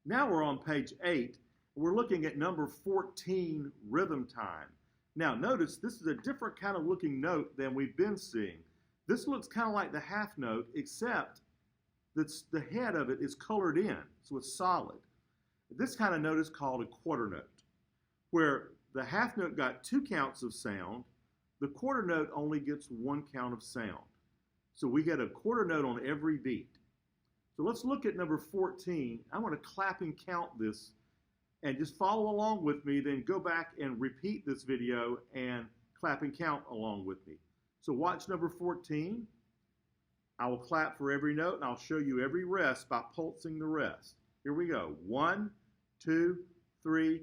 Now we're on page 8. We're looking at number 14, rhythm time. Now notice this is a different kind of looking note than we've been seeing. This looks kind of like the half note, except that the head of it is colored in, so it's solid. This kind of note is called a quarter note, where the half note got 2 counts of sound, the quarter note only gets 1 count of sound. So we get a quarter note on every beat. So let's look at number 14. I want to clap and count this and just follow along with me, then go back and repeat this video and clap and count along with me. So watch number 14. I will clap for every note and I'll show you every rest by pulsing the rest. Here we go. 1, 2, 3,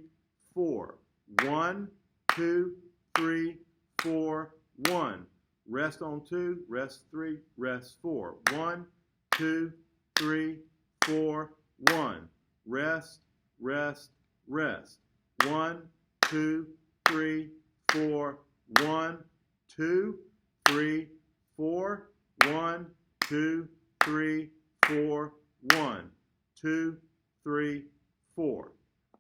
4. 1, 2, 3, 4, 1. Rest on 2, rest 3, rest 4. 1, 2, 3, 4, 1. Rest, rest, rest. 1, 2, 3, 4, 1, 2, 3, 4, 1, 2, 3, 4, 1, 2, 3, 4.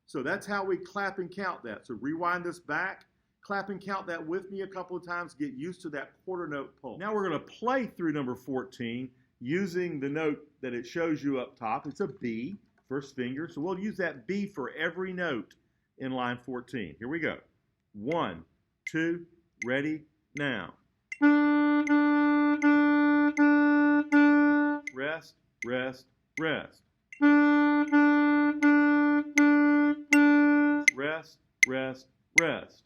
So that's how we clap and count that. So rewind this back, clap and count that with me a couple of times, get used to that quarter note pulse. Now we're going to play through number 14 using the note that it shows you up top. It's a B, first finger. So we'll use that B for every note in line 14. Here we go. 1, 2, ready, now. Rest, rest, rest. Rest, rest, rest.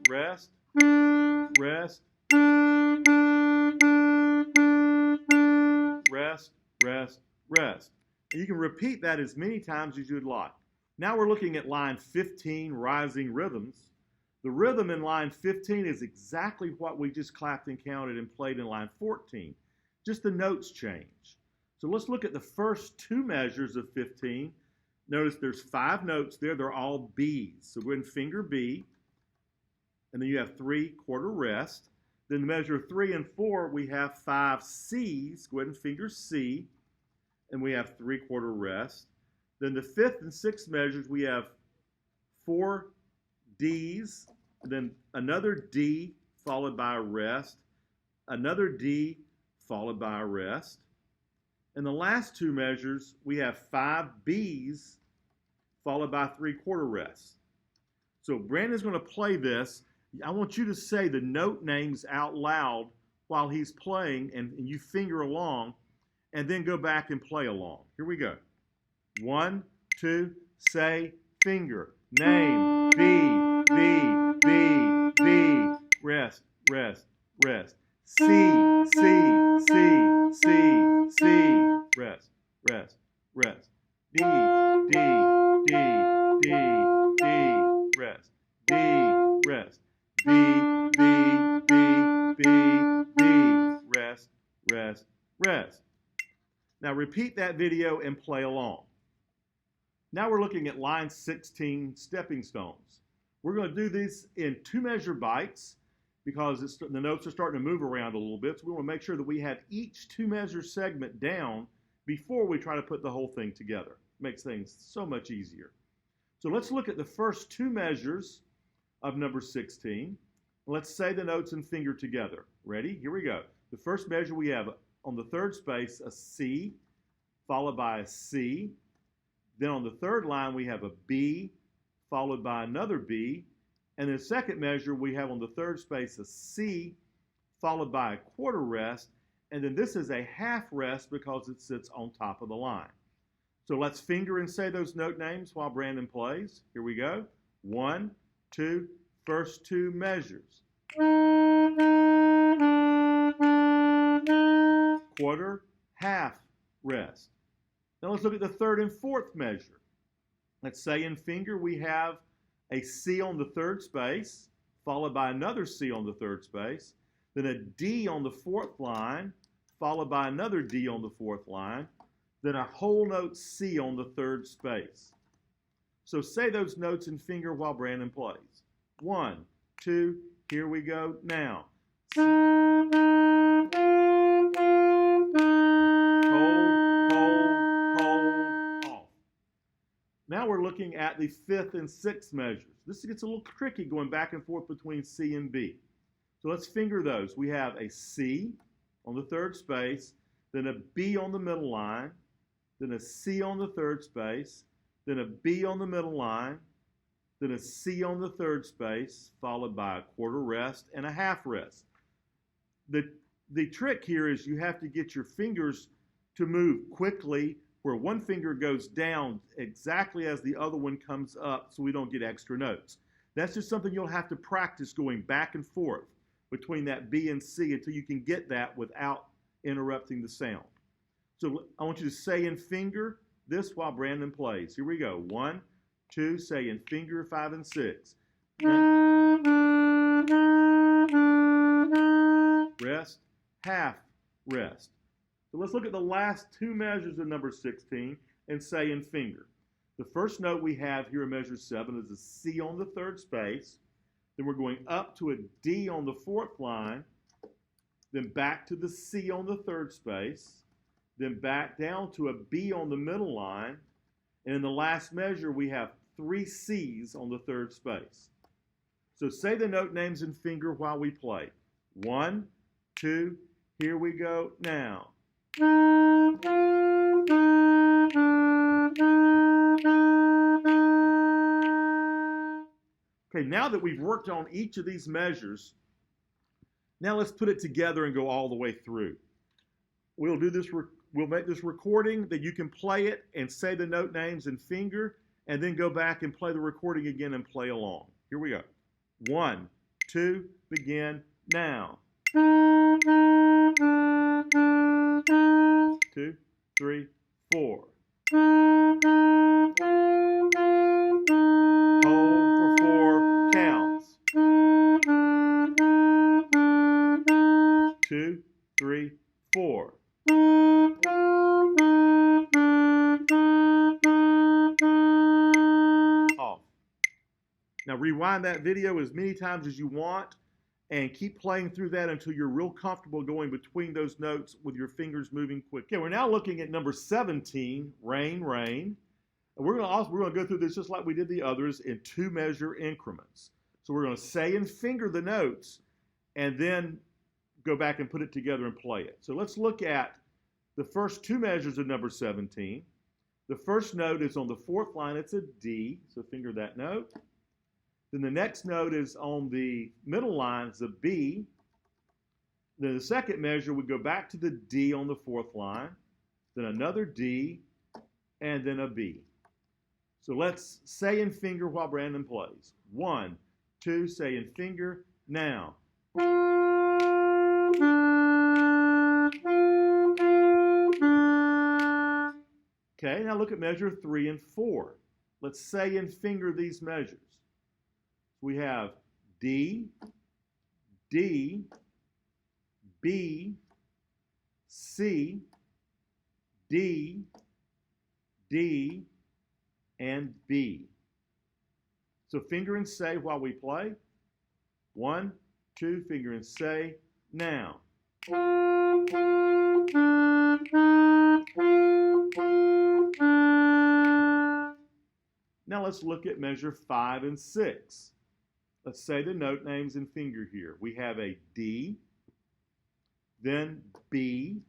Rest, rest, rest, rest, rest. And you can repeat that as many times as you'd like. Now we're looking at line 15, rising rhythms. The rhythm in line 15 is exactly what we just clapped and counted and played in line 14. Just the notes change. So let's look at the first 2 measures of 15. Notice there's 5 notes there. They're all B's. So go ahead and finger B. And then you have 3 quarter rest. Then the measure 3 and 4, we have 5 C's. Go ahead and finger C. And we have 3 quarter rest. Then the 5th and 6th measures, we have 4 D's. And then another D followed by a rest. Another D followed by a rest. In the last 2 measures, we have 5 B's followed by 3 quarter rests. So Brandon's going to play this. I want you to say the note names out loud while he's playing, and you finger along, and then go back and play along. Here we go. 1, 2, say finger, name, B, B, B, B, rest, rest, rest. C, C, C, C, C, rest, rest, rest. D, D, D, D, D, rest, D, rest. B, B, B, B, B, rest, rest, rest. Now repeat that video and play along. Now we're looking at line 16, stepping stones. We're going to do these in 2 measure bites because the notes are starting to move around a little bit. So we want to make sure that we have each 2 measure segment down before we try to put the whole thing together. Makes things so much easier. So let's look at the first 2 measures of number 16. Let's say the notes and finger together. Ready? Here we go. The first measure we have on the 3rd space a C followed by a C. Then on the 3rd line we have a B followed by another B. And the second measure we have on the 3rd space a C followed by a quarter rest. And then this is a half rest because it sits on top of the line. So let's finger and say those note names while Brandon plays. Here we go. 1, 2, first 2 measures. Quarter, half rest. Now let's look at the 3rd and 4th measure. Let's say in finger we have a C on the 3rd space, followed by another C on the 3rd space, then a D on the 4th line, followed by another D on the 4th line, then a whole note C on the 3rd space. So say those notes in finger while Brandon plays. 1, 2, here we go now. Hold, looking at the 5th and 6th measures. This gets a little tricky going back and forth between C and B. So let's finger those. We have a C on the 3rd space, then a B on the middle line, then a C on the 3rd space, then a B on the middle line, then a C on the 3rd space, followed by a quarter rest and a half rest. The trick here is you have to get your fingers to move quickly where one finger goes down exactly as the other one comes up so we don't get extra notes. That's just something you'll have to practice going back and forth between that B and C until you can get that without interrupting the sound. So I want you to say and finger this while Brandon plays. Here we go. 1, 2, say and finger 5 and 6. Rest, half rest. So let's look at the last 2 measures of number 16 and say and finger. The first note we have here in measure 7 is a C on the 3rd space. Then we're going up to a D on the 4th line, then back to the C on the 3rd space, then back down to a B on the middle line, and in the last measure we have 3 C's on the 3rd space. So say the note names and finger while we play. 1, 2, here we go now. Okay, now that we've worked on each of these measures, now let's put it together and go all the way through. We'll do this. We'll make this recording that you can play it and say the note names and finger, and then go back and play the recording again and play along. Here we go. 1, 2, begin now. 2, 3, 4. Hold for 4 counts. 2, 3, 4. Off. Now rewind that video as many times as you want and keep playing through that until you're real comfortable going between those notes with your fingers moving quick. Okay, we're now looking at number 17, Rain, Rain. And we're going to go through this just like we did the others in 2 measure increments. So we're going to say and finger the notes and then go back and put it together and play it. So let's look at the first 2 measures of number 17. The first note is on the 4th line. It's a D, so finger that note. Then the next note is on the middle line, it's a B. Then the second measure, we go back to the D on the 4th line, then another D, and then a B. So let's say and finger while Brandon plays. 1, 2, say and finger, now. Okay, now look at measure 3 and 4. Let's say and finger these measures. We have D, D, B, C, D, D, and B. So finger and say while we play. 1, 2, finger and say, now. Now let's look at measure 5 and 6. Let's say the note names and finger here. We have a D, then B,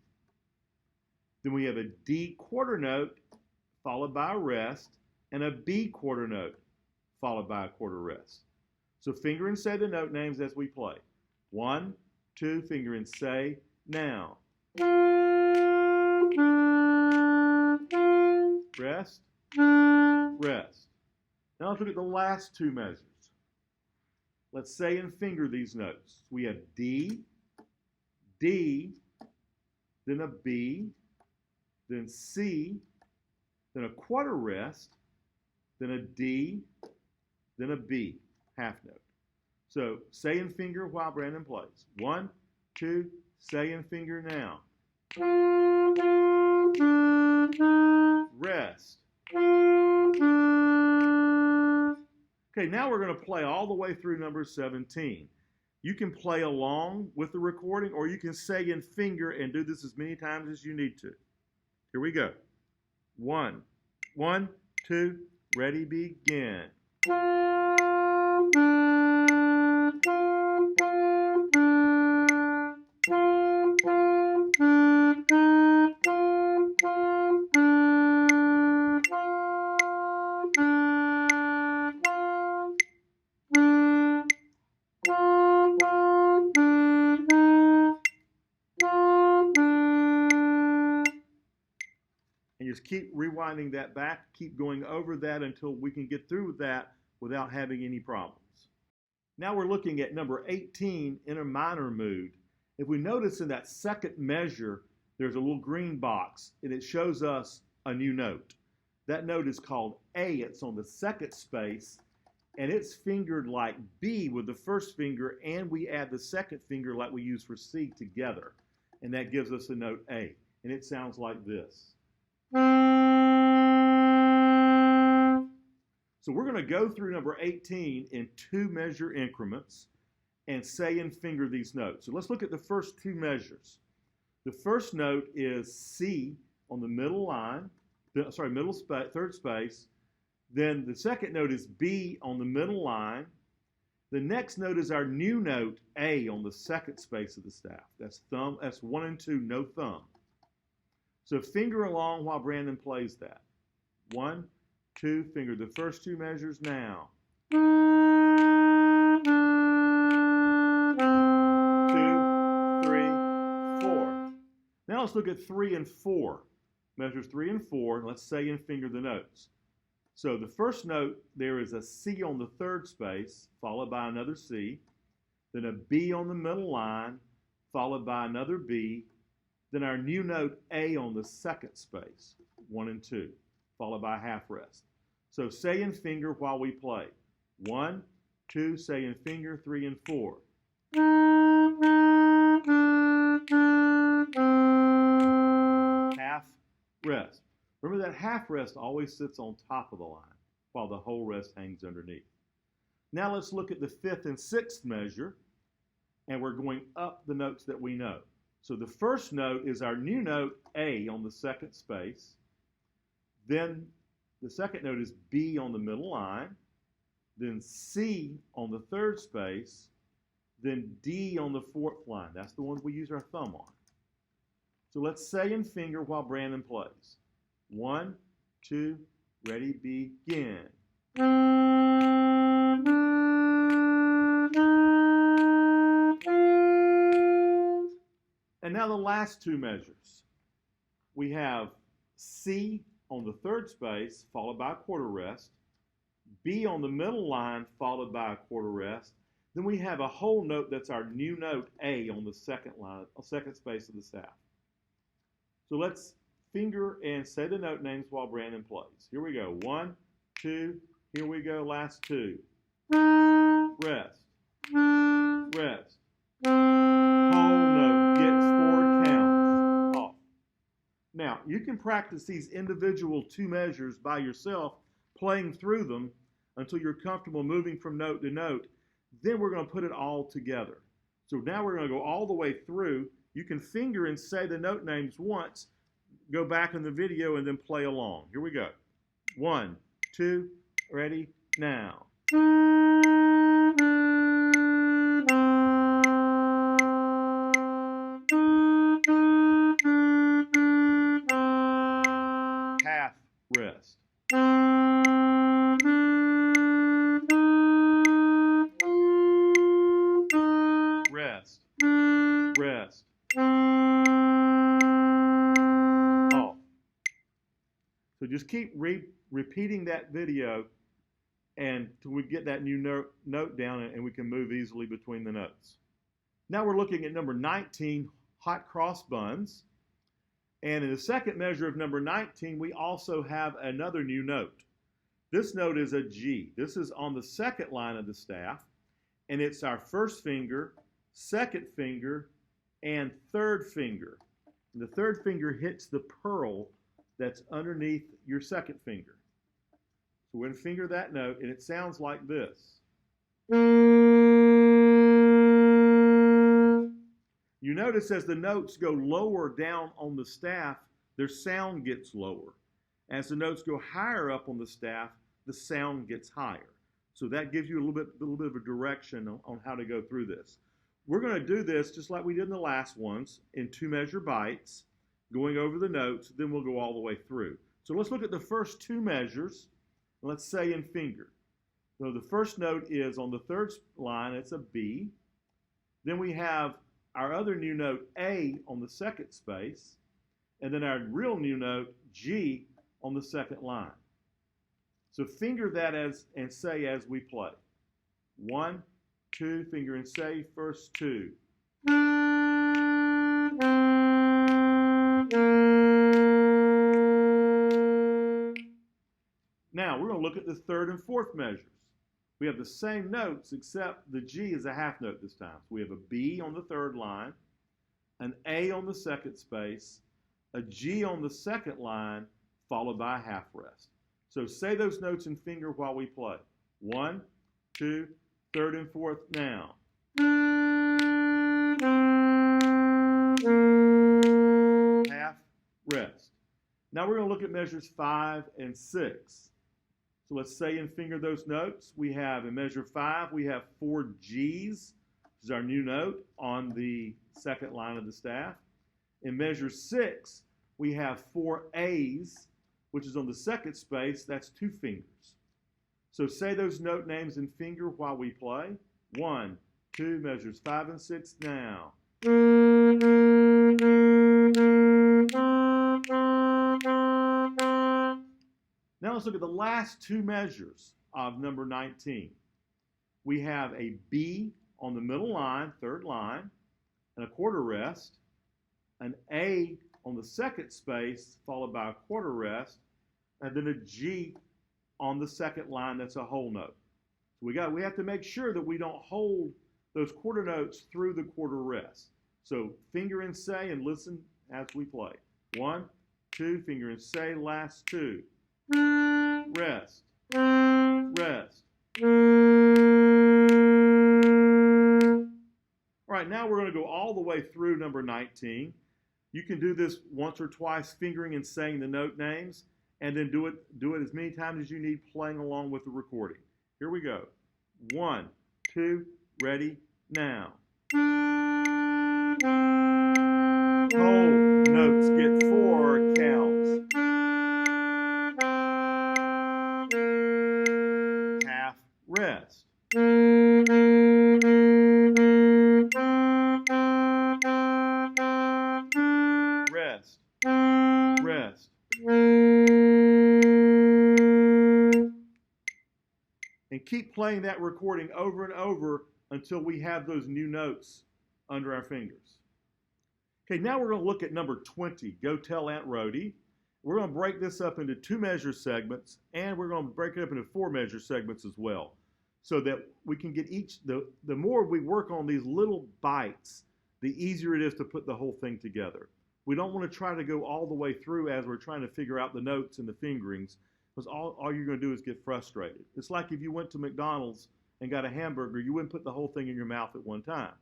then we have a D quarter note followed by a rest, and a B quarter note followed by a quarter rest. So finger and say the note names as we play. 1, 2, finger and say, now. Rest, rest. Now let's look at the last 2 measures. Let's say and finger these notes. We have D, D, then a B, then C, then a quarter rest, then a D, then a B, half note. So say and finger while Brandon plays. 1, 2, say and finger now. Rest. Okay, now we're going to play all the way through number 17. You can play along with the recording, or you can say and finger and do this as many times as you need to. Here we go. 1, 1, 2, ready, begin. And just keep rewinding that back, keep going over that until we can get through that without having any problems. Now we're looking at number 18 in a minor mood. If we notice in that second measure, there's a little green box and it shows us a new note. That note is called A. It's on the second space and it's fingered like B with the first finger, and we add the second finger like we use for C together. And that gives us the note A. And it sounds like this. So we're going to go through number 18 in 2 measure increments and say and finger these notes. So let's look at the first 2 measures. The first note is C on the middle line, third space. Then the second note is B on the middle line. The next note is our new note A on the second space of the staff. That's 1 and 2, no thumb. So finger along while Brandon plays that. 1, 2, finger the first 2 measures now. 2, 3, 4. Now let's look at 3 and 4. Measures 3 and 4. Let's say and finger the notes. So the first note, there is a C on the third space, followed by another C, then a B on the middle line, followed by another B, then our new note A on the second space, 1 and 2, followed by a half rest. So say and finger while we play. 1, 2, say and finger, 3 and 4. Half rest. Remember that half rest always sits on top of the line while the whole rest hangs underneath. Now let's look at the 5th and 6th measure, and we're going up the notes that we know. So the first note is our new note A on the second space. Then the second note is B on the middle line. Then C on the third space. Then D on the fourth line. That's the one we use our thumb on. So let's say and finger while Brandon plays. 1, 2, ready, begin. And now the last 2 measures. We have C on the third space, followed by a quarter rest. B on the middle line, followed by a quarter rest. Then we have a whole note that's our new note A on the second space of the staff. So let's finger and say the note names while Brandon plays. Here we go. 1, 2, here we go, last 2. Rest. Rest. Whole note gets 4 counts. Off. Now, you can practice these individual 2 measures by yourself, playing through them until you're comfortable moving from note to note. Then we're going to put it all together. So now we're going to go all the way through. You can finger and say the note names once, go back in the video, and then play along. Here we go. 1, 2, ready, now. Half rest. Rest. Rest. Off. So just keep repeating that video until we get that new note down and we can move easily between the notes. Now we're looking at number 19, hot cross buns. And in the second measure of number 19, we also have another new note. This note is a G. This is on the second line of the staff, and it's our first finger, second finger, and third finger. And the third finger hits the pearl that's underneath your second finger. So we're going to finger that note, and it sounds like this. You notice as the notes go lower down on the staff, their sound gets lower. As the notes go higher up on the staff, the sound gets higher. So that gives you a little bit of a direction on how to go through this. We're going to do this just like we did in the last ones in 2-measure bites, going over the notes, then we'll go all the way through. So let's look at the first 2 measures. Let's say in finger. So the first note is on the 3rd line, it's a B. Then we have our other new note A on the 2nd space, and then our real new note G on the 2nd line. So finger that and say as we play. 1, 2, finger and say, first 2. Now we're going to look at the 3rd and 4th measures. We have the same notes except the G is a half note this time. So we have a B on the 3rd line, an A on the 2nd space, a G on the 2nd line, followed by a half rest. So say those notes in finger while we play. 1, 2, 3rd and 4th now. Half rest. Now we're going to look at measures 5 and 6. So let's say and finger those notes. We have in measure 5, we have 4 G's, which is our new note on the 2nd line of the staff. In measure 6, we have 4 A's, which is on the 2nd space. That's 2 fingers. So say those note names in finger while we play. 1, 2, measures 5 and 6 now. Now let's look at the last 2 measures of number 19. We have a B on the middle line, 3rd line, and a quarter rest, an A on the 2nd space, followed by a quarter rest, and then a G on the 2nd line. That's a whole note. So we have to make sure that we don't hold those quarter notes through the quarter rest. So finger and say and listen as we play. 1, 2, finger and say, last 2. Rest, rest. All right, now we're going to go all the way through number 19. You can do this once or twice, fingering and saying the note names, and then do it as many times as you need, playing along with the recording. Here we go. 1, 2, ready, now. Whole notes get 4 counts. Half rest. Rest, rest. And keep playing that recording over and over until we have those new notes under our fingers. Okay, now we're going to look at number 20, Go Tell Aunt Rhodie. We're going to break this up into 2-measure segments, and we're going to break it up into 4-measure segments as well, so that we can get the more we work on these little bites, the easier it is to put the whole thing together. We don't want to try to go all the way through as we're trying to figure out the notes and the fingerings, because all you're going to do is get frustrated. It's like if you went to McDonald's and got a hamburger, you wouldn't put the whole thing in your mouth at one time.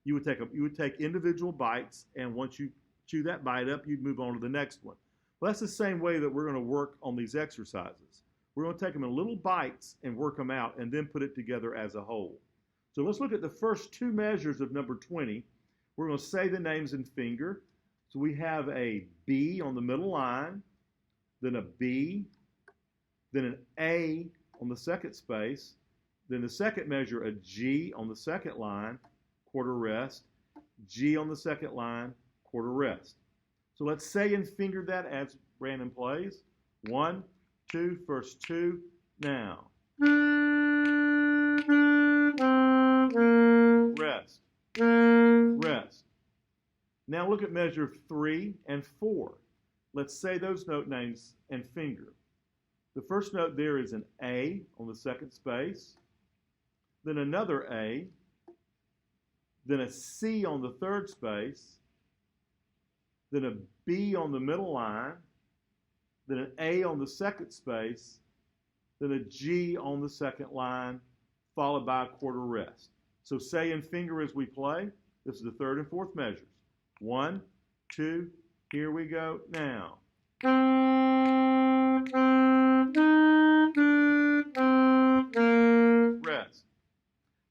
You would take individual bites, and once you chew that bite up, you'd move on to the next one. Well, that's the same way that we're going to work on these exercises. We're going to take them in little bites and work them out, and then put it together as a whole. So let's look at the first 2 measures of number 20. We're going to say the names in finger. So we have a B on the middle line, then a B, then an A on the 2nd space, then the 2nd measure, a G on the 2nd line, quarter rest, G on the 2nd line, quarter rest. So let's say and finger that as Brandon plays. 1, 2, first 2, now. Rest, rest. Now look at measure 3 and 4. Let's say those note names and finger. The first note there is an A on the 2nd space, then another A, then a C on the 3rd space, then a B on the middle line, then an A on the 2nd space, then a G on the 2nd line, followed by a quarter rest. So say and finger as we play. This is the 3rd and 4th measures. 1, 2, here we go now.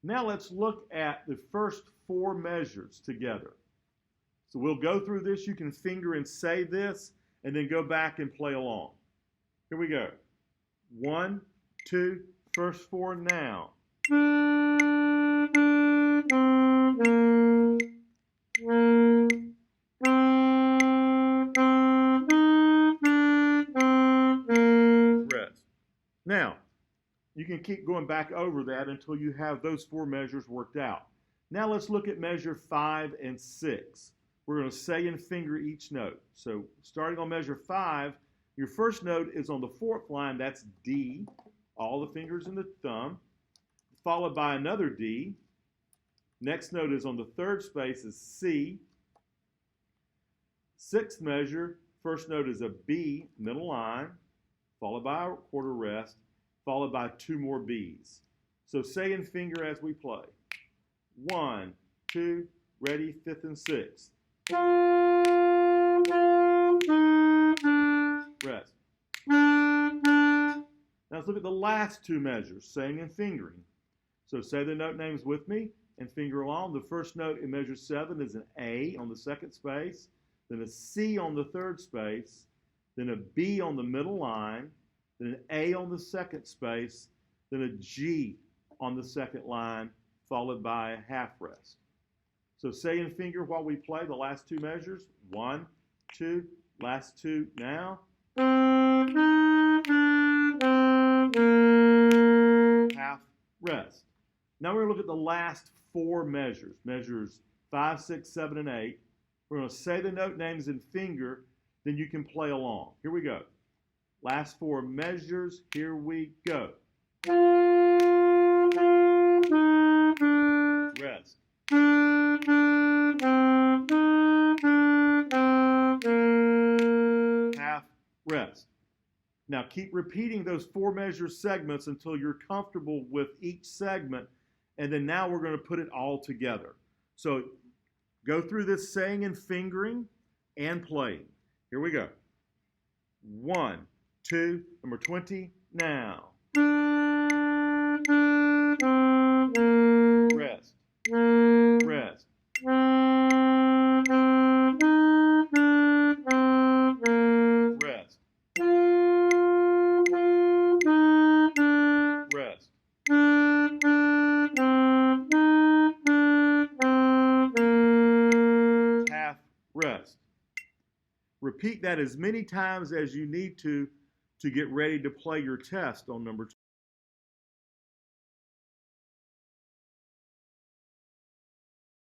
Now let's look at the first 4 measures together. So we'll go through this. You can finger and say this, and then go back and play along. Here we go. 1, 2, first 4 now. Rest. Now, you can keep going back over that until you have those 4 measures worked out. Now let's look at measure 5 and 6. We're going to say and finger each note. So starting on measure 5, your first note is on the 4th line, that's D, all the fingers in the thumb, followed by another D. Next note is on the 3rd space is C. 6th measure, first note is a B, middle line, followed by a quarter rest, followed by 2 more B's. So say and finger as we play. 1, 2, ready, 5th and 6th. Rest. Now let's look at the last 2 measures, saying and fingering. So say the note names with me and finger along. The first note in measure 7 is an A on the 2nd space, then a C on the 3rd space, then a B on the middle line, then an A on the 2nd space, then a G on the 2nd line, followed by a half rest. So say and finger while we play the last 2 measures. 1, 2, last 2 now. Half rest. Now we're going to look at the last 4 measures, measures 5, 6, 7, and 8. We're going to say the note names and finger, then you can play along. Here we go. Last 4 measures, here we go. Rest. Half rest. Now keep repeating those 4 measure segments until you're comfortable with each segment, and then now we're going to put it all together. So go through this saying and fingering and playing. Here we go. 1, 2, number 20, now. Rest. Rest. Rest. Rest. Half rest. Repeat that as many times as you need to get ready to play your test on number